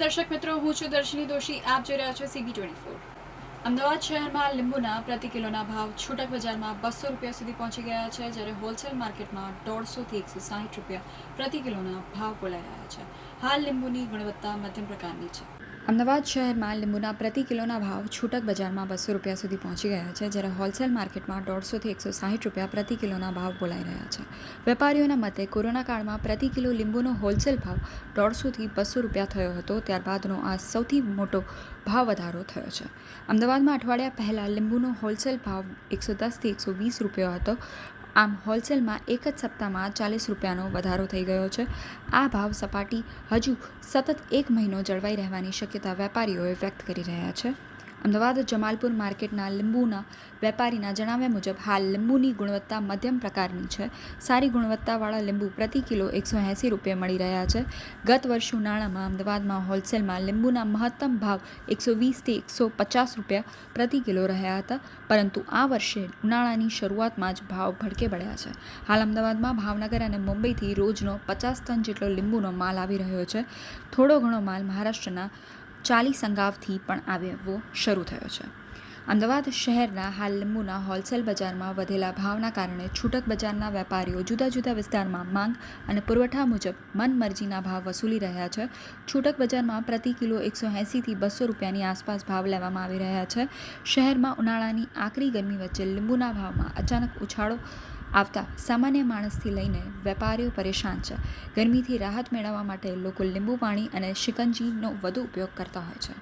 દર્શક મિત્રો, હું છું દર્શિની દોશી. આપ જોઈ રહ્યા છો CB24. અમદાવાદ શહેરમાં લીંબુના પ્રતિ કિલોના ભાવ છૂટક બજારમાં 200 રૂપિયા સુધી પહોંચી ગયા છે, જ્યારે હોલસેલ માર્કેટમાં 150 થી 160 રૂપિયા પ્રતિ કિલોના ભાવ બોલાઈ રહ્યા છે. હાલ લીંબુની ગુણવત્તા મધ્યમ પ્રકારની છે. અમદાવાદ શહેરમાં લીંબુના પ્રતિ કિલોના ભાવ છૂટક બજારમાં 200 રૂપિયા સુધી પહોંચી ગયા છે, જ્યારે હોલસેલ માર્કેટમાં 150 થી 160 રૂપિયા પ્રતિ કિલોના ભાવ બોલાઈ રહ્યા છે. વેપારીઓના મતે કોરોના કાળમાં પ્રતિ કિલો લીંબુનો હોલસેલ ભાવ 150 થી 200 રૂપિયા થયો હતો. ત્યારબાદનો આ સૌથી મોટો ભાવ વધારો થયો છે. અમદાવાદમાં અઠવાડિયા પહેલાં લીંબુનો હોલસેલ ભાવ 110 થી 120 રૂપિયા હતો. આમ હોલસેલમાં એક જ સપ્તાહમાં 40 રૂપિયાનો વધારો થઈ ગયો છે. આ ભાવ સપાટી હજુ સતત એક મહિનો જળવાઈ રહેવાની શક્યતા વેપારીઓએ વ્યક્ત કરી રહ્યા છે. અમદાવાદ જમાલપુર માર્કેટના લીંબુના વેપારીના જણાવ્યા મુજબ હાલ લીંબુની ગુણવત્તા મધ્યમ પ્રકારની છે. સારી ગુણવત્તાવાળા લીંબુ પ્રતિ કિલો 180 રૂપિયા મળી રહ્યા છે. ગત વર્ષ ઉનાળામાં અમદાવાદમાં હોલસેલમાં લીંબુના મહત્તમ ભાવ 120 થી 150 રૂપિયા પ્રતિ કિલો રહ્યા હતા, પરંતુ આ વર્ષે ઉનાળાની શરૂઆતમાં જ ભાવ ભડકે પડ્યા છે. હાલ અમદાવાદમાં ભાવનગર અને મુંબઈથી રોજનો 50 ટન જેટલો લીંબુનો માલ આવી રહ્યો છે. થોડો ઘણો માલ મહારાષ્ટ્રના ચાલી સંગાવથી પણ આવવો શરૂ થયો છે. અમદાવાદ શહેરના હાલ લીંબુના હોલસેલ બજારમાં વધેલા ભાવના કારણે છૂટક બજારના વેપારીઓ જુદા જુદા વિસ્તારમાં માંગ અને પુરવઠા મુજબ મનમરજીના ભાવ વસૂલી રહ્યા છે. છૂટક બજારમાં પ્રતિ કિલો 180 થી 200 રૂપિયાની આસપાસ ભાવ લેવામાં આવી રહ્યા છે. શહેરમાં ઉનાળાની આકરી ગરમી વચ્ચે લીંબુના ભાવમાં અચાનક ઉછાળો આવતા સામાન્ય માણસથી લઈને વેપારીઓ પરેશાન છે. ગરમીથી રાહત મેળવવા માટે લોકો લીંબુ પાણી અને શિકંજીનો વધુ ઉપયોગ કરતા હોય છે.